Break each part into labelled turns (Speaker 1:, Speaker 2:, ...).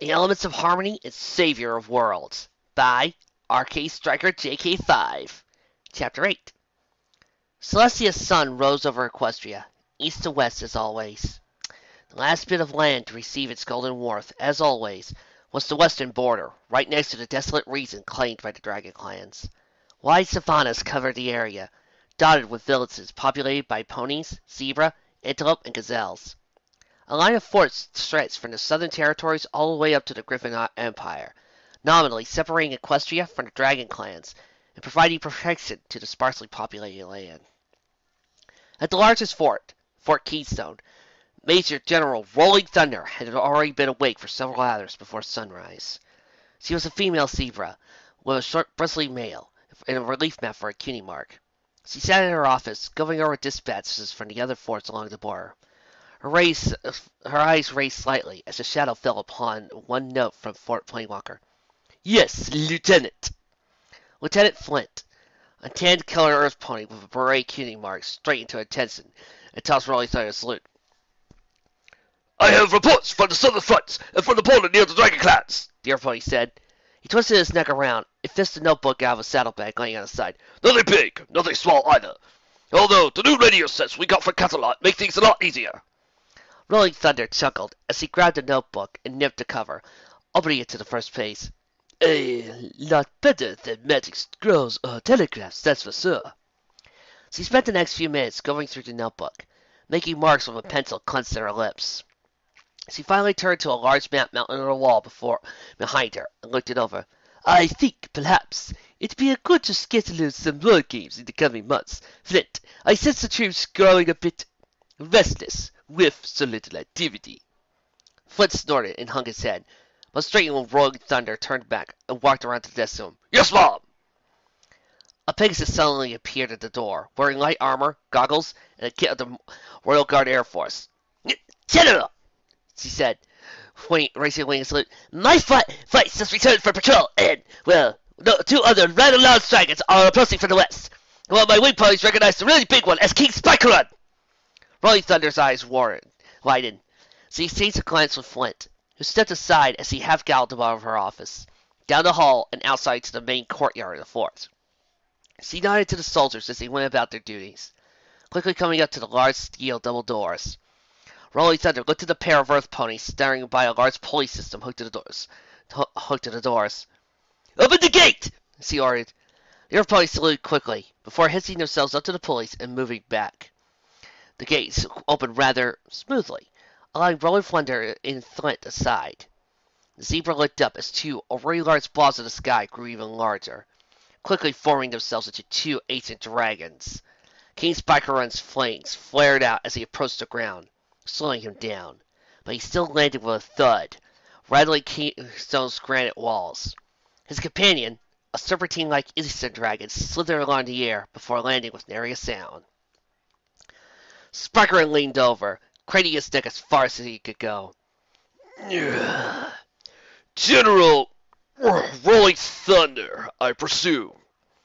Speaker 1: The Elements of Harmony and Savior of Worlds by Arcade Striker JK5. Chapter 8. Celestia's sun rose over Equestria, east to west as always. The last bit of land to receive its golden warmth, as always, was the western border, right next to the desolate region claimed by the dragon clans. Wide savannas covered the area, dotted with villages populated by ponies, zebra, antelope, and gazelles. A line of forts stretched from the southern territories all the way up to the Griffin Empire, nominally separating Equestria from the dragon clans and providing protection to the sparsely populated land. At the largest fort, Fort Keystone, Major General Rolling Thunder had already been awake for several hours before sunrise. She was a female zebra, with a short bristly male, and a relief map for a cutie mark. She sat in her office, going over dispatches from the other forts along the border. Her eyes raised slightly as a shadow fell upon one note from Fort Planewalker. "Yes, Lieutenant." Lieutenant Flint, a tan-colored earth pony with a beret cutie mark, straightened to attention and tossed Rolling Thunder a salute.
Speaker 2: "I have reports from the southern fronts and from the border near the dragon clans,"
Speaker 1: the earth pony said. He twisted his neck around and fisted a notebook out of a saddlebag laying on his side.
Speaker 2: "Nothing big, nothing small either. Although the new radio sets we got for Catalot make things a lot easier."
Speaker 1: Rolling Thunder chuckled as he grabbed the notebook and nipped the cover, opening it to the first page.
Speaker 2: "A lot better than magic scrolls or telegraphs, that's for sure."
Speaker 1: She spent the next few minutes going through the notebook, making marks with a pencil clenched at her lips. She finally turned to a large map mounted on the wall behind her and looked it over.
Speaker 2: "I think, perhaps, it'd be good to schedule some war games in the coming months. Flint, I sense the troops growing a bit restless with so little activity."
Speaker 1: Flint snorted and hung his head, but straightened when Rolling Thunder turned back and walked around to the desk to him.
Speaker 2: "Yes, Mom."
Speaker 1: A Pegasus suddenly appeared at the door, wearing light armor, goggles, and a kit of the Royal Guard Air Force.
Speaker 2: "General,"
Speaker 1: she said, raising a wing and salute.
Speaker 2: "My flights just returned for patrol, and, well, no, two other rather loud dragons are approaching from the west. Well, my wing ponies recognize the really big one as King Spikerun."
Speaker 1: Rolling Thunder's eyes widened. She exchanged a glance with Flint, who stepped aside as he half galloped out of her office, down the hall and outside to the main courtyard of the fort. She nodded to the soldiers as they went about their duties, quickly coming up to the large steel double doors. Rolling Thunder looked at the pair of earth ponies staring by a large pulley system hooked to the doors.
Speaker 2: "Open the gate!"
Speaker 1: she ordered. The earth ponies saluted quickly, before hitching themselves up to the pulleys and moving back. The gates opened rather smoothly, allowing Rolling Thunder and Flint aside. The zebra looked up as two already large balls of the sky grew even larger, quickly forming themselves into two ancient dragons. King Spikerun's flames flared out as he approached the ground, slowing him down, but he still landed with a thud, rattling Keystone's granite walls. His companion, a serpentine-like Eastern dragon, slithered along the air before landing with nary a sound. Spikerun leaned over, craning his neck as far as he could go.
Speaker 2: "General Rolling Thunder, I presume,"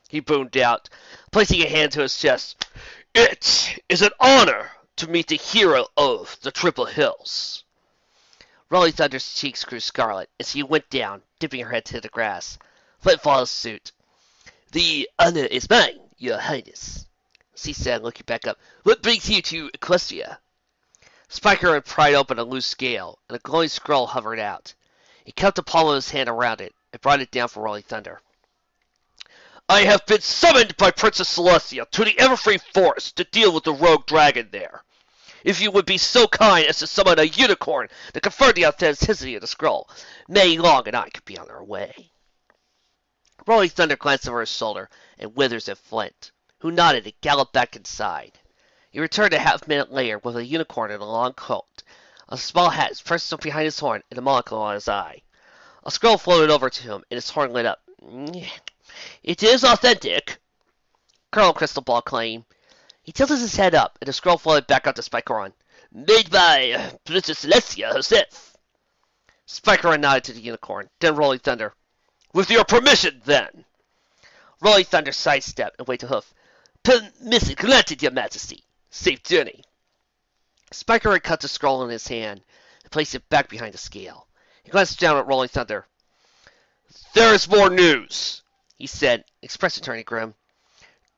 Speaker 2: he boomed out, placing a hand to his chest. "It is an honor to meet the hero of the Triple Hills."
Speaker 1: Rolling Thunder's cheeks grew scarlet as she went down, dipping her head to the grass. Flint followed suit.
Speaker 2: "The honor is mine, your highness,"
Speaker 1: she said, looking back up.
Speaker 2: "What brings you to Equestria?"
Speaker 1: Spiker pried open a loose scale, and a glowing scroll hovered out. He cupped the palm of his hand around it and brought it down for Rolling Thunder.
Speaker 2: "I have been summoned by Princess Celestia to the Everfree Forest to deal with the rogue dragon there. If you would be so kind as to summon a unicorn to confirm the authenticity of the scroll, May Long and I could be on our way."
Speaker 1: Rolling Thunder glanced over his shoulder and withers at Flint, who nodded and galloped back inside. He returned a half-minute later with a unicorn in a long coat, a small hat pressed up behind his horn, and a monocle on his eye. A scroll floated over to him, and his horn lit up.
Speaker 2: "It is authentic,"
Speaker 1: Colonel Crystal Ball claimed. He tilted his head up, and the scroll floated back up to Spikerun.
Speaker 2: "Made by Princess Celestia herself."
Speaker 1: Spikerun nodded to the unicorn, then Rolling Thunder.
Speaker 2: "With your permission, then."
Speaker 1: Rolling Thunder sidestepped and waved a hoof.
Speaker 2: "Permission granted, your majesty. Safe journey."
Speaker 1: Spikerun cut the scroll in his hand and placed it back behind the scale. He glanced down at Rolling Thunder.
Speaker 2: There is more news,
Speaker 1: he said, expressing turning grim.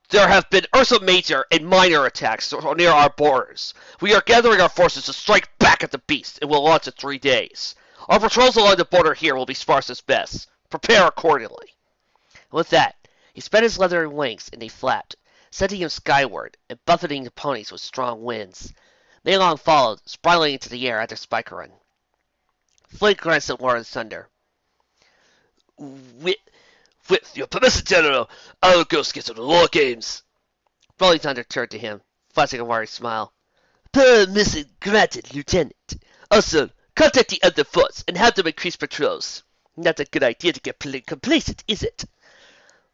Speaker 2: There have been Ursa Major and minor attacks near our borders. We are gathering our forces to strike back at the beast, and will launch in 3 days. Our patrols along the border here will be sparse as best. Prepare accordingly.
Speaker 1: With that, he spread his leathery wings, and they flapped, sending him skyward and buffeting the ponies with strong winds. Maylong followed, spiraling into the air after Spikerin. Flint glanced at Lord Thunder.
Speaker 2: With your permission, General, I'll go schedule the war games.
Speaker 1: Rolling Thunder turned to him, flashing a worried smile.
Speaker 2: Permission granted, Lieutenant. Also, contact the other forts and have them increase patrols. Not a good idea to get complacent, is it?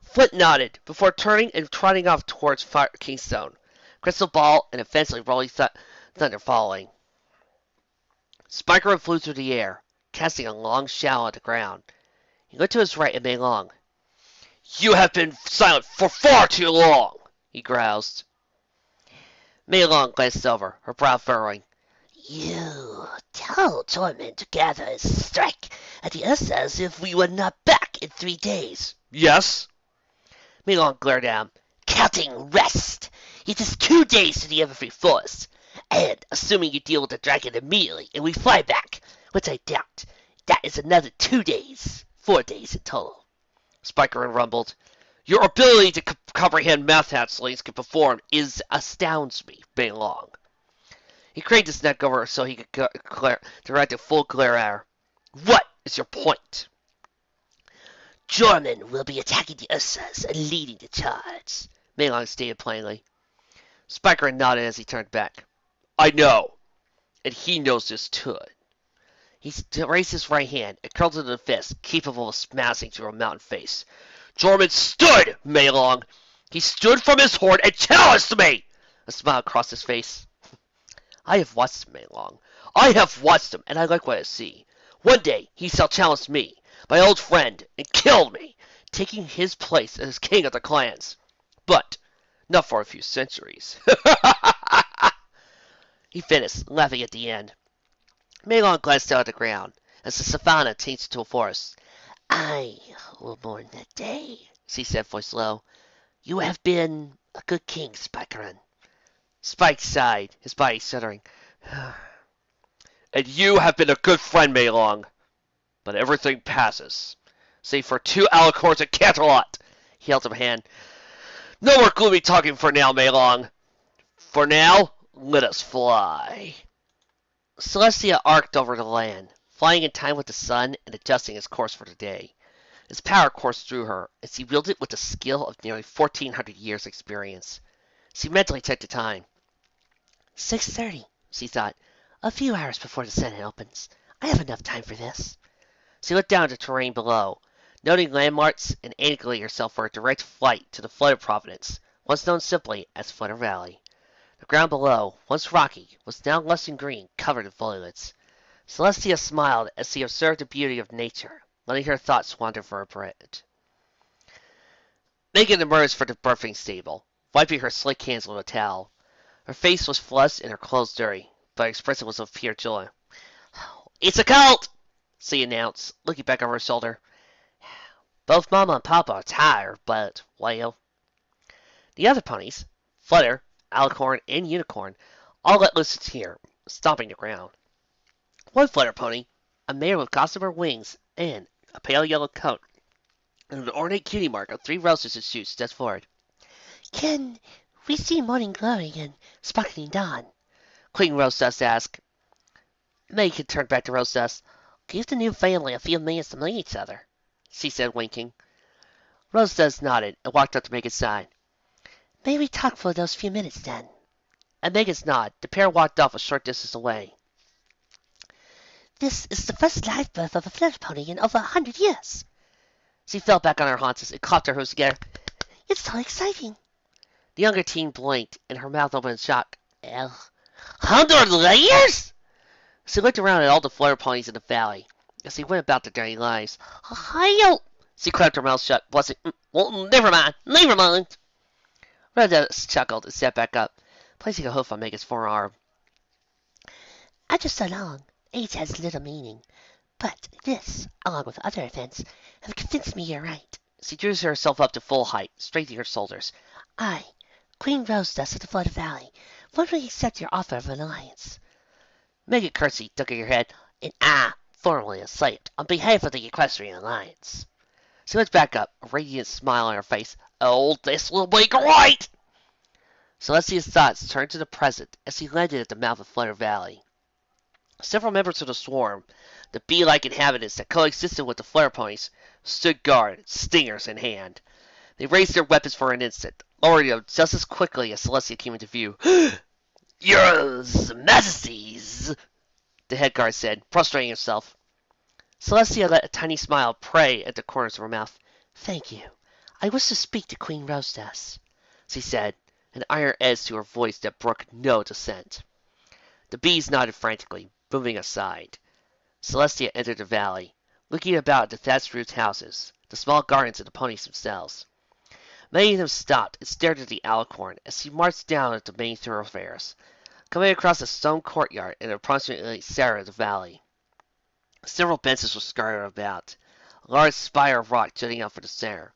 Speaker 1: Flint nodded, before turning and trotting off towards Kingstone, Crystal Ball and eventually Rolling Thunder following. Spikerin flew through the air, casting a long shadow on the ground. He looked to his right at Maylong.
Speaker 2: You have been silent for far too long, he groused.
Speaker 1: Maylong glanced over, her brow furrowing.
Speaker 3: You tell Torment to gather and strike at the Ursas if we were not back in 3 days.
Speaker 2: Yes?
Speaker 1: Maylong glared at him.
Speaker 3: Counting rest. It is 2 days to the Everfree Forest. And assuming you deal with the dragon immediately and we fly back, which I doubt, that is another 2 days. 4 days in total.
Speaker 1: Spikerin rumbled.
Speaker 2: Your ability to comprehend math slings can perform
Speaker 1: astounds me, Maylong. He craned his neck over so he could direct a full glare at her.
Speaker 2: What is your point?
Speaker 3: Jorman will be attacking the Ursas and leading the charge,
Speaker 1: Maylong stated plainly. Spikerin nodded as he turned back.
Speaker 2: I know, and he knows this too.
Speaker 1: He raised his right hand and curled it into a fist, capable of smashing through a mountain face.
Speaker 2: Jorman stood, Maylong. He stood from his horn and challenged me!
Speaker 1: A smile crossed his face. I have watched him, Maylong. I have watched him, and I like what I see. One day he shall challenge me, my old friend, and kill me, taking his place as king of the clans. But not for a few centuries. He finished, laughing at the end. Maylong glanced down at the ground, as the savannah changed to a forest.
Speaker 3: I will mourn that day,
Speaker 1: she said, voice low.
Speaker 3: You have been a good king, Spikerin.
Speaker 1: Spike sighed, his body shuddering.
Speaker 2: And you have been a good friend, Maylong. But everything passes. Save for 2 alicorns at Canterlot.
Speaker 1: He held up a hand.
Speaker 2: No more gloomy talking for now, Maylong. For now, let us fly.
Speaker 1: Celestia arced over the land, flying in time with the sun and adjusting its course for the day. Its power coursed through her, and she wielded it with the skill of nearly 1,400 years' experience. She mentally checked the time.
Speaker 3: 6:30, she thought. A few hours before the sun opens. I have enough time for this.
Speaker 1: She looked down at the terrain below, noting landmarks and angling herself for a direct flight to the flooded province, once known simply as Flutter Valley. The ground below, once rocky, was now lush and green, covered in foliage. Celestia smiled as she observed the beauty of nature, letting her thoughts wander for a bit. Megan emerged from the birthing stable, wiping her slick hands with a towel. Her face was flushed and her clothes dirty, but her expression was of pure joy.
Speaker 3: It's a cult,
Speaker 1: she announced, looking back over her shoulder.
Speaker 3: Both Mama and Papa are tired, but, well.
Speaker 1: The other ponies, Flutter, Alicorn, and Unicorn, all let loose a cheer, stomping the ground. One Flutter pony, a mare with gossamer wings and a pale yellow coat, and an ornate cutie mark of 3 roses and shoots, stepped forward.
Speaker 3: Can we see morning glory and sparkling dawn?
Speaker 1: Queen Rosedust asked. Megan turned back to Rosedust.
Speaker 3: Give the new family a few minutes to meet each other,
Speaker 1: she said, winking. Rosedust nodded and walked up to Megan's side.
Speaker 3: May we talk for those few minutes, then?
Speaker 1: At Megan's nod, the pair walked off a short distance away.
Speaker 3: This is the first live birth of a flutter pony in over 100 years.
Speaker 1: She fell back on her haunches and clapped her hooves together.
Speaker 3: It's so exciting.
Speaker 1: The younger teen blinked, and her mouth opened in shock.
Speaker 3: 100 years?
Speaker 1: She looked around at all the flutter ponies in the valley as they went about their daily lives. She clamped her mouth shut, blushing.
Speaker 3: Well, never mind.
Speaker 1: Rosedust chuckled and sat back up, placing a hoof on Megan's forearm.
Speaker 3: After so long, age has little meaning. But this, along with other events, have convinced me you're right.
Speaker 1: She drew herself up to full height, straightening her shoulders.
Speaker 3: I, Queen Rosedust of the Flooded Valley, formally accept your offer of an alliance.
Speaker 1: Megan curtsied, ducking her head.
Speaker 3: And I formally accept on behalf of the Equestrian Alliance.
Speaker 1: She looked back up, a radiant smile on her face. Oh, this will be great! Celestia's thoughts turned to the present as he landed at the mouth of Flutter Valley. Several members of the swarm, the bee-like inhabitants that coexisted with the flare ponies, stood guard, stingers in hand. They raised their weapons for an instant, lowering them just as quickly as Celestia came into view.
Speaker 2: Your Majesties,
Speaker 1: the head guard said, prostrating himself. Celestia let a tiny smile play at the corners of her mouth.
Speaker 3: Thank you. I wish to speak to Queen Rosedust,
Speaker 1: she said, an iron edge to her voice that brooked no dissent. The bees nodded frantically, moving aside. Celestia entered the valley, looking about at the thatched-roofed houses, the small gardens, and the ponies themselves. Many of them stopped and stared at the alicorn as he marched down at the main thoroughfares, coming across a stone courtyard in the approximately center of the valley. Several benches were scattered about, a large spire of rock jutting out from the center.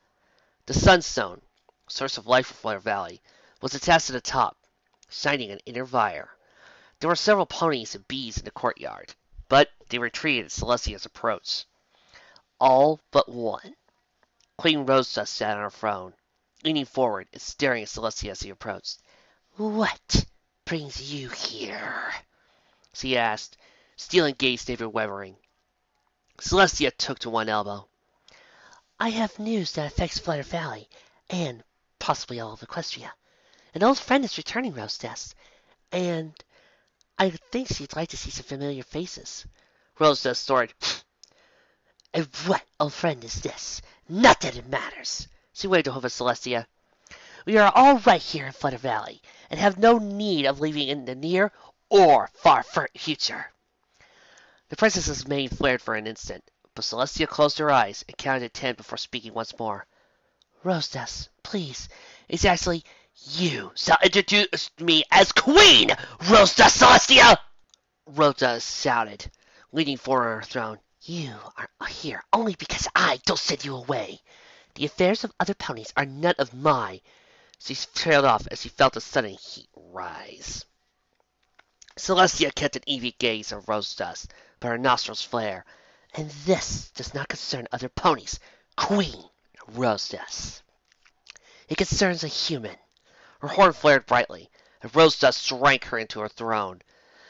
Speaker 1: The sunstone, source of life for Flare Valley, was attached to the top, shining an inner fire. There were several ponies and bees in the courtyard, but they retreated at Celestia's approach. All but one. Queen Rosedust sat on her throne, leaning forward and staring at Celestia as he approached.
Speaker 3: What brings you here?
Speaker 1: She asked, steel and gaze David wavering. Celestia took to one elbow.
Speaker 3: I have news that affects Flutter Valley, and possibly all of Equestria. An old friend is returning, Rosedust, and I think she'd like to see some familiar faces.
Speaker 1: Rosedust snorted.
Speaker 3: And what old friend is this? Not that it matters.
Speaker 1: She waved over Celestia.
Speaker 3: We are all right here in Flutter Valley, and have no need of leaving in the near or far future.
Speaker 1: The princess's mane flared for an instant, but Celestia closed her eyes and counted 10 before speaking once more.
Speaker 3: Rosedust, please, it's actually you
Speaker 2: shall introduce me as Queen Rosedust Celestia!
Speaker 1: Rosedust shouted, leaning forward on her throne.
Speaker 3: You are here only because I don't send you away. The affairs of other ponies are none of my.
Speaker 1: She trailed off as she felt a sudden heat rise. Celestia kept an even gaze on Rosedust, but her nostrils flared.
Speaker 3: And this does not concern other ponies, Queen Rosedust. It concerns a human.
Speaker 1: Her horn flared brightly, and Rosedust drank her into her throne.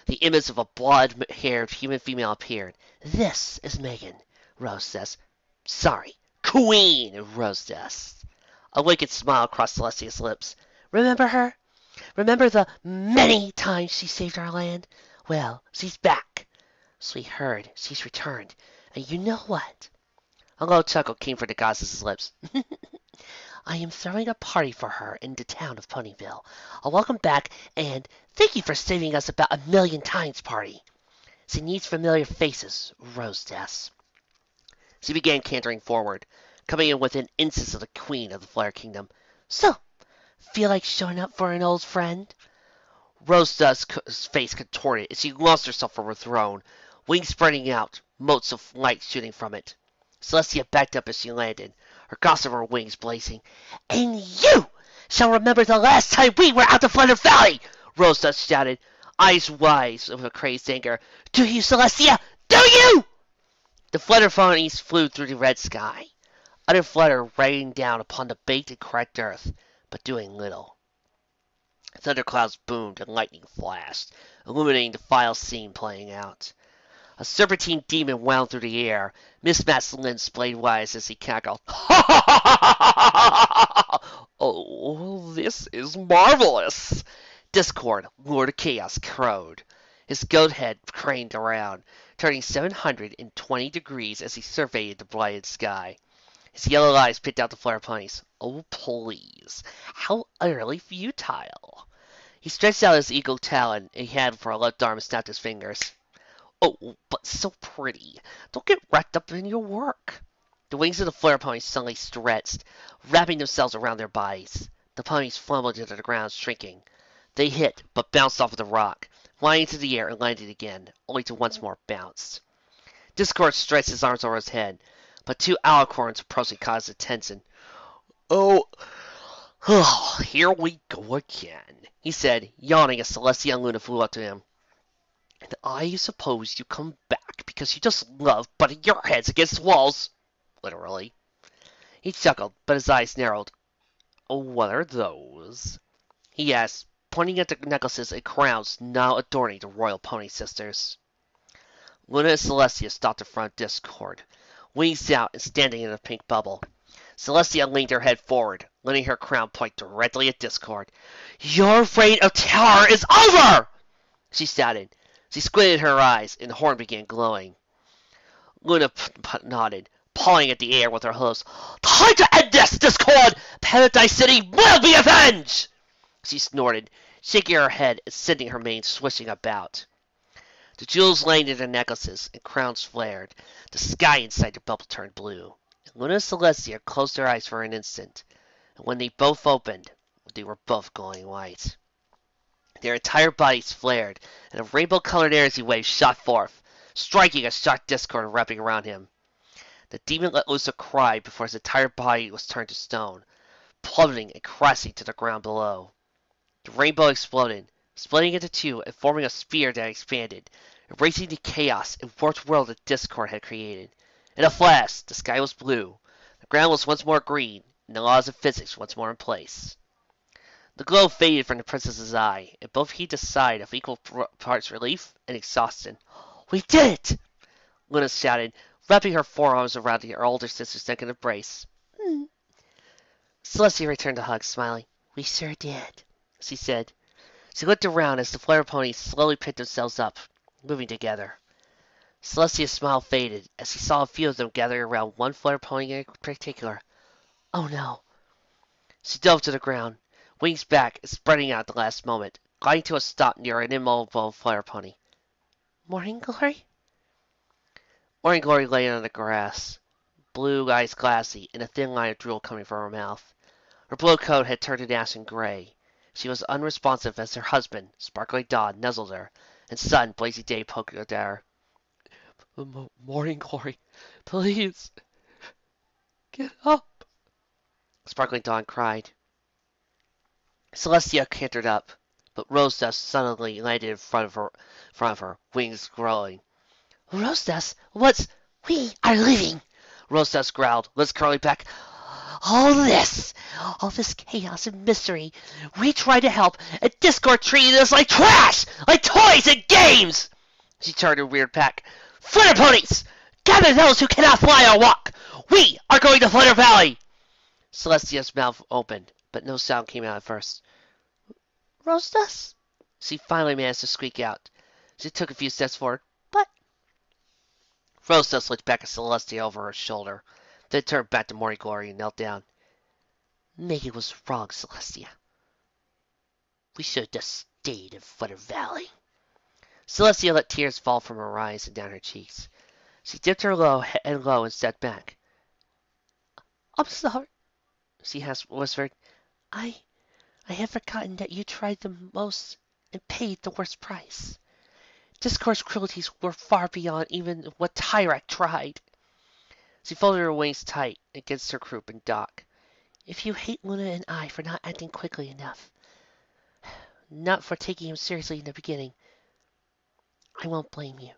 Speaker 1: The image of a blonde-haired human female appeared.
Speaker 3: This is Megan Rosedust.
Speaker 1: Sorry, Queen Rosedust. A wicked smile crossed Celestia's lips.
Speaker 3: Remember her? Remember the many times she saved our land? Well, she's back. So we heard she's returned. And you know what?
Speaker 1: A low chuckle came from the goddess's lips.
Speaker 3: I am throwing a party for her in the town of Ponyville. A welcome back and thank you for saving us about 1,000,000 times party. She needs familiar faces, Rosedust.
Speaker 1: She began cantering forward, coming in within inches of the queen of the Flare Kingdom.
Speaker 3: So, feel like showing up for an old friend?
Speaker 1: Rosedust's face contorted as she launched herself from her throne, wings spreading out, motes of light shooting from it. Celestia backed up as she landed, her gossamer wings blazing.
Speaker 3: And you shall remember the last time we were out of Flutter Valley!
Speaker 1: Rosedust shouted, eyes wide with a crazed anger.
Speaker 3: Do you, Celestia? Do you?
Speaker 1: The flutter ponies flew through the red sky, utter flutter raining down upon the baked and cracked earth, but doing little. Thunderclouds boomed and lightning flashed, illuminating the final scene playing out. A serpentine demon wound through the air, mismatched limbs splayed wise as he cackled. Oh, this is marvelous! Discord, Lord of Chaos, crowed. His goat head craned around, turning 720 degrees as he surveyed the blighted sky. His yellow eyes picked out the flare ponies. Oh, please. How utterly futile. He stretched out his eagle talon he had for a left arm and snapped his fingers. Oh, but so pretty. Don't get wrapped up in your work. The wings of the flare ponies suddenly stretched, wrapping themselves around their bodies. The ponies flumbled into the ground, shrinking. They hit, but bounced off of the rock, flying into the air and landed again, only to once more bounce. Discord stretched his arms over his head, but two alicorns approaching caused a tension. Oh, here we go again, he said, yawning as Celestia and Luna flew up to him. And I suppose you come back because you just love butting your heads against walls. Literally. He chuckled, but his eyes narrowed. Oh, what are those? He asked, pointing at the necklaces and crowns now adorning the royal pony sisters. Luna and Celestia stopped in front of Discord, wings out and standing in a pink bubble. Celestia leaned her head forward, letting her crown point directly at Discord. Your reign of terror is over! She shouted. She squinted her eyes, and the horn began glowing. Luna nodded, pawing at the air with her hooves. Time to end this, Discord! Paradise City will be avenged! She snorted, shaking her head and sending her mane swishing about. The jewels landed in necklaces, and crowns flared. The sky inside the bubble turned blue. Luna and Celestia closed their eyes for an instant, and when they both opened, they were both glowing white. Their entire bodies flared, and a rainbow-colored energy wave shot forth, striking a shocked Discord wrapping around him. The demon let loose a cry before his entire body was turned to stone, plummeting and crashing to the ground below. The rainbow exploded, splitting into two and forming a sphere that expanded, erasing the chaos and warped world that Discord had created. In a flash, the sky was blue, the ground was once more green, and the laws of physics once more in place. The glow faded from the princess's eye, and both heaved a sigh of equal parts relief and exhaustion. We did it! Luna shouted, wrapping her forearms around her older sister's neck in a embrace. Celestia returned the hug, smiling. We sure did, she said. She looked around as the flare ponies slowly picked themselves up, moving together. Celestia's smile faded as she saw a few of them gathering around one flare pony in particular. Oh no. She dove to the ground, wings back and spreading out at the last moment, gliding to a stop near an immobile flare pony. Morning Glory? Morning Glory lay on the grass, blue eyes glassy, and a thin line of drool coming from her mouth. Her blue coat had turned to ashen gray. She was unresponsive as her husband, Sparkling Dawn, nuzzled her, and Sun, Blazing Day, poked at her. Morning Glory, please, get up, Sparkling Dawn cried. Celestia cantered up, but Rose Dust suddenly landed in front of her, wings growing. Rose Dust, what's... We are leaving, Rose Dust growled, lips curling back. All this chaos and mystery. We tried to help, and Discord treated us like trash, like toys and games. She turned and reared back. Flitter ponies! Gather those who cannot fly or walk! We are going to Flitter Valley! Celestia's mouth opened, but no sound came out at first. Rose Dust? She finally managed to squeak out. She took a few steps forward. But... Rose Dust looked back at Celestia over her shoulder, then turned back to Morning Glory and knelt down. Megan was wrong, Celestia. We should have just stayed in Flitter Valley. Celestia let tears fall from her eyes and down her cheeks. She dipped her head low and stepped back. I'm sorry, she whispered. I had forgotten that you tried the most and paid the worst price. Discord's cruelties were far beyond even what Tyrak tried. She folded her wings tight against her croup and dock. If you hate Luna and I for not acting quickly enough, not for taking him seriously in the beginning, I won't blame you.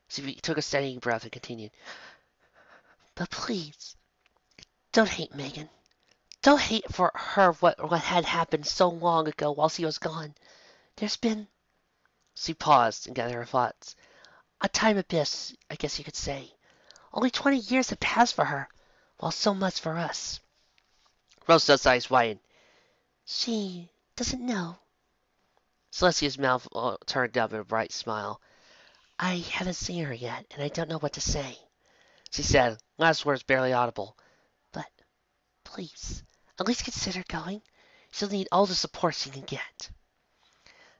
Speaker 1: She took a steady breath and continued. But please, don't hate Megan. Don't hate for her what had happened so long ago while she was gone. There's been... She paused and gathered her thoughts. A time abyss, I guess you could say. Only 20 years have passed for her, while so much for us. Rosa's eyes widened. She doesn't know. Celestia's mouth turned up in a bright smile. I haven't seen her yet, and I don't know what to say, she said, last words barely audible. But, please, at least consider going. She'll need all the support she can get.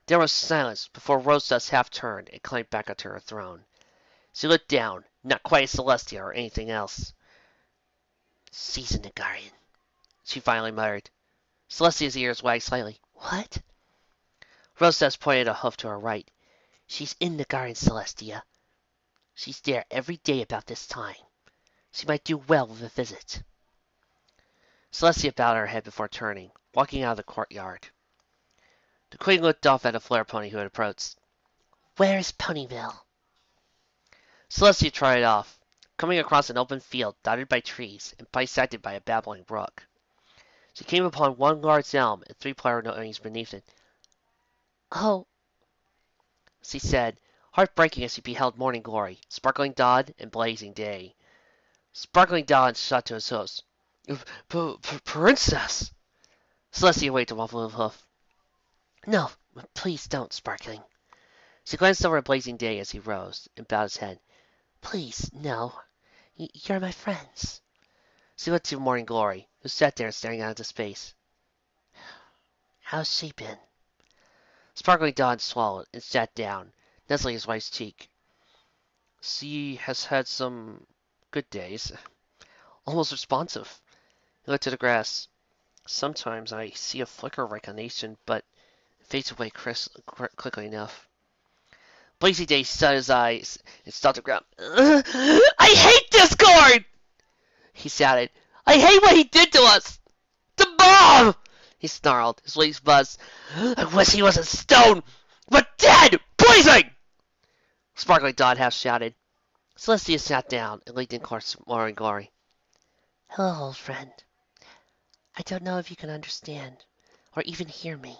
Speaker 1: There was silence before Rosas half turned and climbed back onto her throne. She looked down, not quite as Celestia or anything else. She's in the garden, she finally muttered. Celestia's ears wagged slightly. What? Rosas pointed a hoof to her right. She's in the garden, Celestia.
Speaker 3: She's there every day about this time. She might do well with a visit.
Speaker 1: Celestia bowed her head before turning, walking out of the courtyard. The queen looked off at a flare pony who had approached.
Speaker 3: Where is Ponyville?
Speaker 1: Celestia trotted off, coming across an open field dotted by trees and bisected by a babbling brook. She came upon one large elm and 3 ponies beneath it.
Speaker 3: Oh,
Speaker 1: She said, heartbreaking as she beheld Morning Glory, Sparkling Dawn, and Blazing Day. Sparkling Dawn shot to his host. Princess! Celestia waved to Waffle Hoof.
Speaker 3: no, please don't, Sparkling.
Speaker 1: She glanced over at Blazing Day as he rose, and bowed his head.
Speaker 3: Please, no. You're my friends.
Speaker 1: She looked to Morning Glory, who sat there staring out into space.
Speaker 3: How's she been?
Speaker 1: Sparkling Dawn swallowed and sat down, nestling his wife's cheek. She has had some good days. Almost responsive. He looked at the grass. Sometimes I see a flicker of recognition, but it fades away quickly enough. Blazing Day shut his eyes and stopped the ground. I hate Discord! He shouted. I hate what he did to us! The bomb! He snarled, his wings buzzed. I wish he wasn't stone, but dead! Blazing! Sparkling Dawn half shouted. Celestia sat down and leaned in close to Morning Glory.
Speaker 3: Hello, old friend. I don't know if you can understand or even hear me,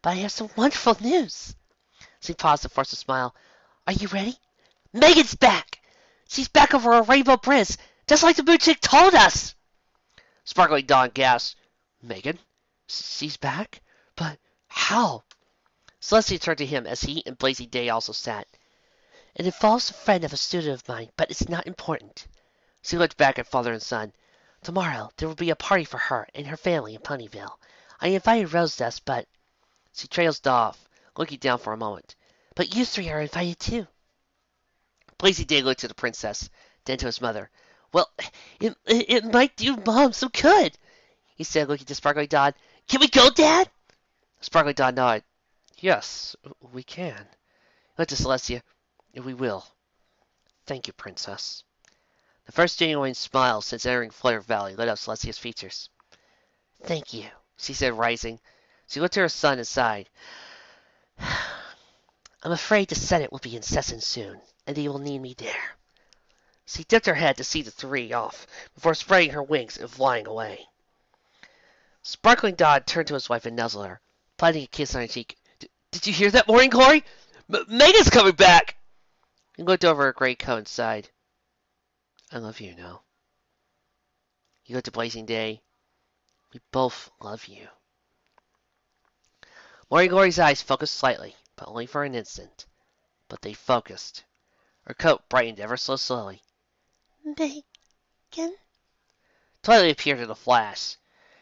Speaker 3: but I have some wonderful news.
Speaker 1: She paused to force a smile.
Speaker 3: Are you ready? Megan's back! She's back over a rainbow bridge, just like the moon chick told us!
Speaker 1: Sparkling Dawn gasped. Megan? She's back? But how? Celestia turned to him as he and Blazing Day also sat.
Speaker 3: It involves a friend of a student of mine, but it's not important.
Speaker 1: She looked back at father and son.
Speaker 3: Tomorrow there will be a party for her and her family in Ponyville. I invited Rose, but...
Speaker 1: She trailed off, looking down for a moment.
Speaker 3: But you 3 are invited too.
Speaker 1: Blazing Day looked to the princess, then to his mother.
Speaker 3: Well, it might do Mom some good, he said, looking to Sparkling Dawn. Can we go, Dad?
Speaker 1: Sparkling Dawn nodded. Yes, we can. He looked to Celestia. We will. Thank you, princess. The first genuine smile since entering Flare Valley lit up Celestia's features.
Speaker 3: Thank you,
Speaker 1: she said, rising. She looked to her son and sighed.
Speaker 3: I'm afraid the Senate will be in session soon, and they will need me there.
Speaker 1: She dipped her head to see the 3 off, before spreading her wings and flying away. Sparkling Dawn turned to his wife and nuzzled her, planting a kiss on her cheek. Did you hear that, Morning Glory? Megan's coming back! He looked over her gray coat and sighed. I love you, no. He looked at Blazing Day. We both love you. Morning Glory's eyes focused slightly, but only for an instant. But they focused. Her coat brightened ever so slowly.
Speaker 3: Megan?
Speaker 1: Twilight appeared in a flash.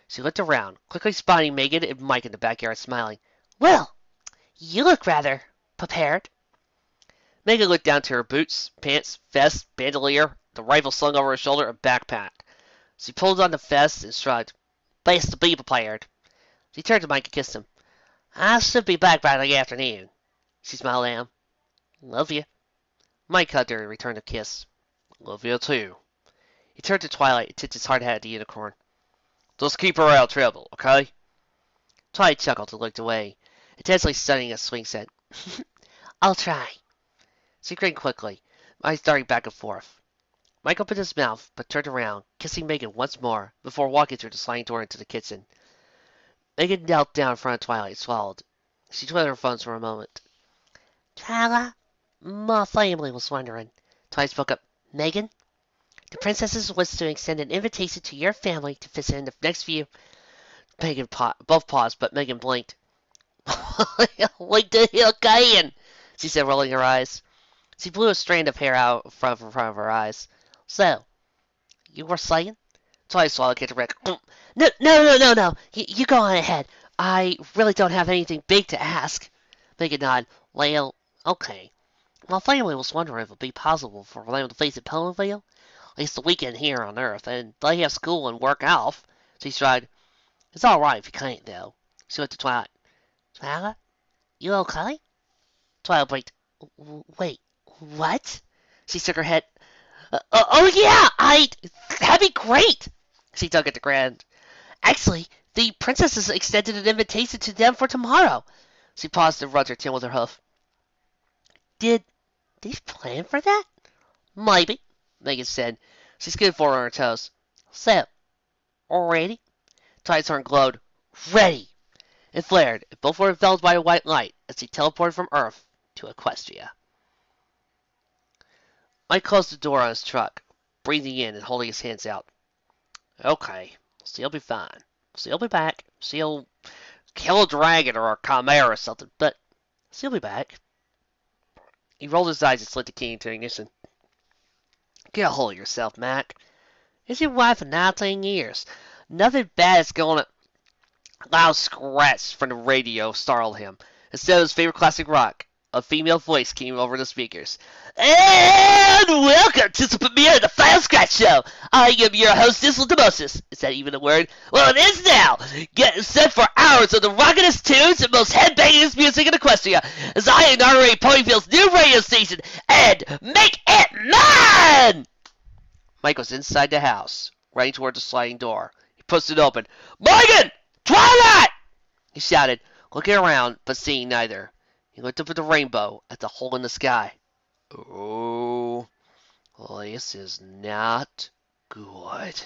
Speaker 1: She looked around, quickly spotting Megan and Mike in the backyard, smiling.
Speaker 3: Well, you look rather prepared.
Speaker 1: Megan looked down to her boots, pants, vest, bandolier, the rifle slung over her shoulder, and backpack. She pulled on the vest and shrugged. Best to be prepared. She turned to Mike and kissed him. I should be back by the afternoon. She smiled at him. Love you. Mike hugged her and returned a kiss. Love you too. He turned to Twilight and tipped his hard hat at the unicorn. Just keep her out of trouble, okay? Twilight chuckled and looked away, intensely studying a swing set.
Speaker 3: I'll try.
Speaker 1: She grinned quickly, eyes darting back and forth. Mike opened his mouth, but turned around, kissing Megan once more, before walking through the sliding door into the kitchen. Megan knelt down in front of Twilight and swallowed. She twiddled her thumbs for a moment.
Speaker 3: Twilight, my family was wondering.
Speaker 1: Twilight spoke up.
Speaker 3: Megan, the princesses wish to extend an invitation to your family to visit in the next few...
Speaker 1: Both paused, but Megan blinked.
Speaker 3: Like the hell can,
Speaker 1: she said, rolling her eyes. She blew a strand of hair out from front of her eyes.
Speaker 3: So, you were saying?
Speaker 1: Twilight swallowed, kicked a wreck.
Speaker 3: No. You go on ahead. I really don't have anything big to ask.
Speaker 1: Megan nodded.
Speaker 3: Well, okay. My family was wondering if it would be possible for them to visit Ponyville. At least the weekend here on Earth, and they have school and work off.
Speaker 1: She shrugged.
Speaker 3: It's all right if you can't, though.
Speaker 1: She looked at Twilight.
Speaker 3: Twilight, you okay?
Speaker 1: Twilight blinked.
Speaker 3: Wait, what?
Speaker 1: She shook her head. Oh yeah, that'd be great. She dug at the ground. Actually, the princess has extended an invitation to them for tomorrow. She paused and rubbed her chin with her hoof. Did they plan for that? Maybe, Megan said. She skidded forward on her toes. So, ready? Tide's horn glowed. Ready! It flared, and both were enveloped by a white light as he teleported from Earth to Equestria. Mike closed the door on his truck, breathing in and holding his hands out. Okay, she'll be fine. She'll be back. She'll kill a dragon or a chimera or something, but she'll be back. He rolled his eyes and slid the key into ignition. Get a hold of yourself, Mac. It's your wife of 19 years. Nothing bad is going to... A loud scratch from the radio startled him. Instead of his favorite classic rock, a female voice came over the speakers. And welcome to the premiere of the Final Scratch Show. I am your hostess, Lademosis. Is that even a word? Well, it is now. Get set for hours of the rockin'est tunes and most headbangingest music in Equestria as I inaugurate Ponyville's new radio station and make it mine! Mike was inside the house, running toward the sliding door. He pushed it open. Morgan! Twilight! He shouted, looking around, but seeing neither. He looked up at the rainbow, at the hole in the sky. Oh, this is not good.